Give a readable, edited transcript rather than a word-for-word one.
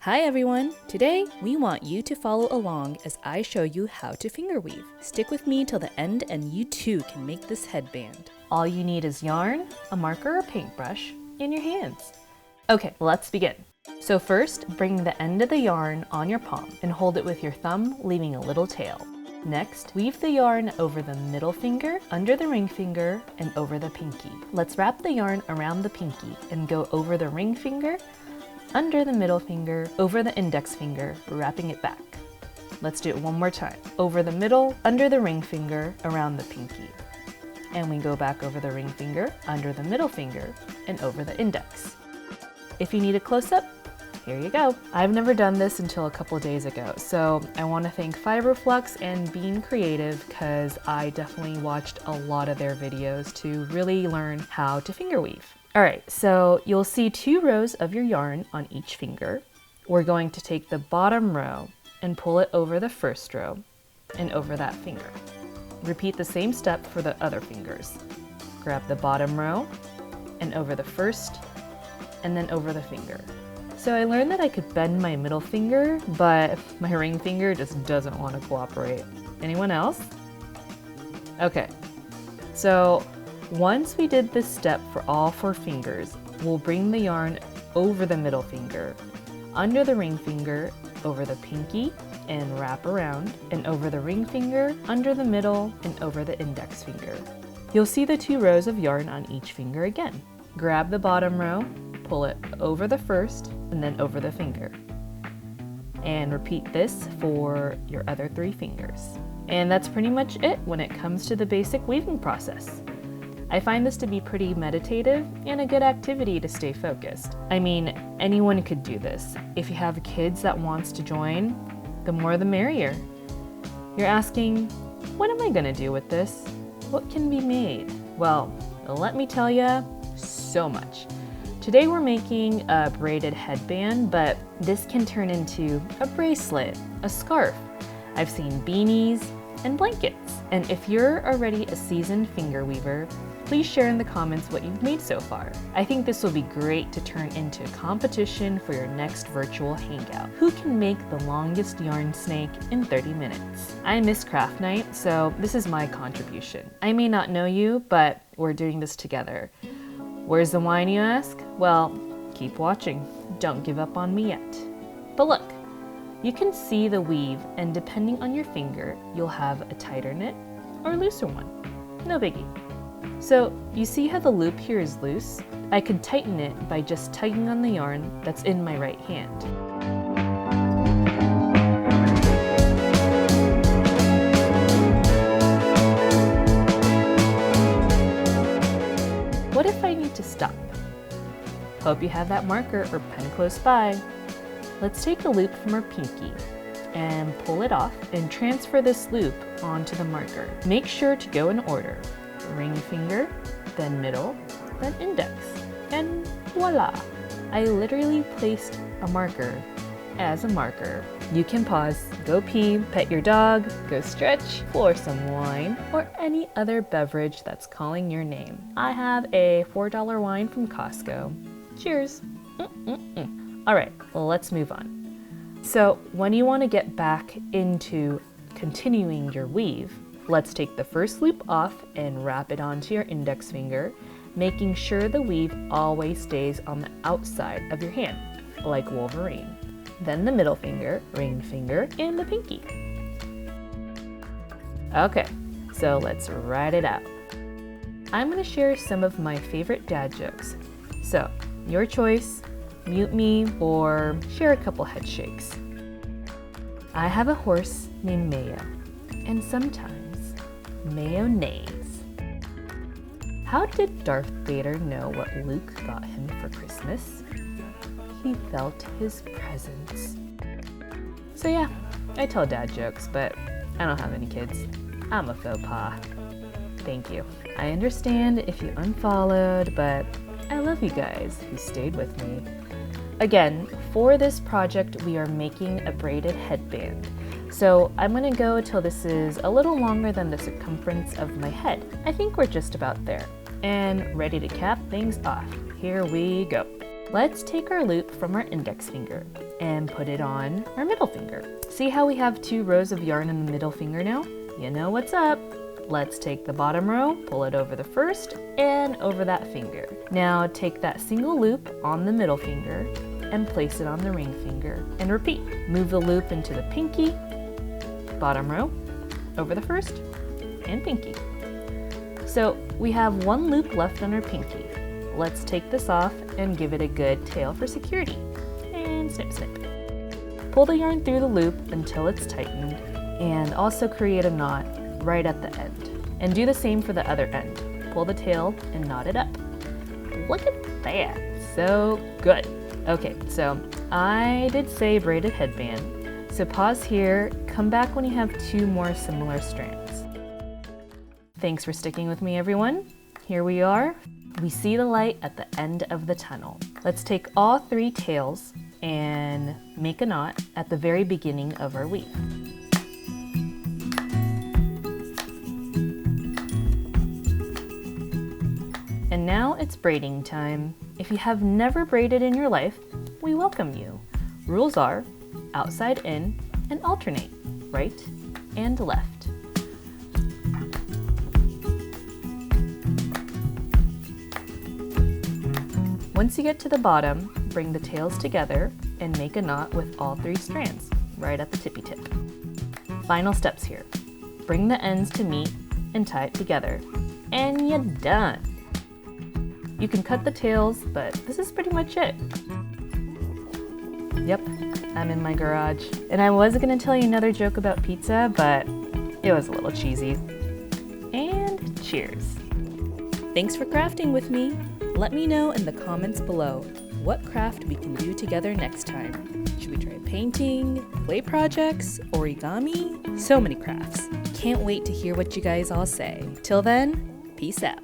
Hi everyone! Today, we want you to follow along as I show you how to finger weave. Stick with me till the end and you too can make this headband. All you need is yarn, a marker or paintbrush, and your hands. Okay, let's begin. So first, bring the end of the yarn on your palm and hold it with your thumb, leaving a little tail. Next, weave the yarn over the middle finger, under the ring finger, and over the pinky. Let's wrap the yarn around the pinky and go over the ring finger, under the middle finger, over the index finger, wrapping it back. Let's do it one more time. Over the middle, under the ring finger, around the pinky. And we go back over the ring finger, under the middle finger, and over the index. If you need a close-up, here you go. I've never done this until a couple days ago, so I want to thank Fiberflux and Being Creative because I definitely watched a lot of their videos to really learn how to finger weave. Alright, so you'll see 2 rows of your yarn on each finger. We're going to take the bottom row and pull it over the first row and over that finger. Repeat the same step for the other fingers. Grab the bottom row and over the first and then over the finger. So I learned that I could bend my middle finger, but my ring finger just doesn't want to cooperate. Anyone else? Okay, so once we did this step for all 4 fingers, we'll bring the yarn over the middle finger, under the ring finger, over the pinky, and wrap around, and over the ring finger, under the middle, and over the index finger. You'll see the 2 rows of yarn on each finger again. Grab the bottom row, pull it over the first, and then over the finger. And repeat this for your other 3 fingers. And that's pretty much it when it comes to the basic weaving process. I find this to be pretty meditative and a good activity to stay focused. I mean, anyone could do this. If you have kids that wants to join, the more the merrier. You're asking, what am I gonna do with this? What can be made? Well, let me tell you, so much. Today we're making a braided headband, but this can turn into a bracelet, a scarf. I've seen beanies and blankets. And if you're already a seasoned finger weaver, please share in the comments what you've made so far. I think this will be great to turn into a competition for your next virtual hangout. Who can make the longest yarn snake in 30 minutes? I miss craft night, so this is my contribution. I may not know you, but we're doing this together. Where's the wine, you ask? Well, keep watching. Don't give up on me yet. But look, you can see the weave, and depending on your finger, you'll have a tighter knit or a looser one. No biggie. So you see how the loop here is loose? I could tighten it by just tugging on the yarn that's in my right hand. What if I need to stop? Hope you have that marker or pen close by. Let's take a loop from our pinky and pull it off and transfer this loop onto the marker. Make sure to go in order. Ring finger, then middle, then index, and voila! I literally placed a marker as a marker. You can pause, go pee, pet your dog, go stretch, pour some wine, or any other beverage that's calling your name. I have a $4 wine from Costco. Cheers! Alright, well, let's move on. So when you want to get back into continuing your weave, let's take the first loop off and wrap it onto your index finger, making sure the weave always stays on the outside of your hand, like Wolverine. Then the middle finger, ring finger, and the pinky. Okay, so let's write it out. I'm going to share some of my favorite dad jokes. So, your choice, mute me, or share a couple head shakes. I have a horse named Mayo, and sometimes mayonnaise. How did Darth Vader know what Luke got him for Christmas? He felt his presence. So yeah, I tell dad jokes, but I don't have any kids. I'm a faux pas. Thank you. I understand if you unfollowed, but I love you guys who stayed with me. Again, for this project, we are making a braided headband. So I'm gonna go till this is a little longer than the circumference of my head. I think we're just about there. And ready to cap things off. Here we go. Let's take our loop from our index finger and put it on our middle finger. See how we have 2 rows of yarn in the middle finger now? You know what's up. Let's take the bottom row, pull it over the first and over that finger. Now take that single loop on the middle finger and place it on the ring finger and repeat. Move the loop into the pinky, bottom row, over the first and pinky. So we have 1 loop left on our pinky. Let's take this off and give it a good tail for security. And snip, snip. Pull the yarn through the loop until it's tightened and also create a knot right at the end. And do the same for the other end. Pull the tail and knot it up. Look at that, so good. Okay, so I did say braided headband. So pause here, come back when you have 2 more similar strands. Thanks for sticking with me, everyone. Here we are. We see the light at the end of the tunnel. Let's take all 3 tails and make a knot at the very beginning of our weave. And now it's braiding time. If you have never braided in your life, we welcome you. Rules are outside in and alternate, right and left. Once you get to the bottom, bring the tails together and make a knot with all 3 strands, right at the tippy tip. Final steps here. Bring the ends to meet and tie it together, and you're done. You can cut the tails, but this is pretty much it. Yep, I'm in my garage. And I was gonna tell you another joke about pizza, but it was a little cheesy. And cheers. Thanks for crafting with me. Let me know in the comments below what craft we can do together next time. Should we try painting, clay projects, origami? So many crafts. Can't wait to hear what you guys all say. Till then, peace out.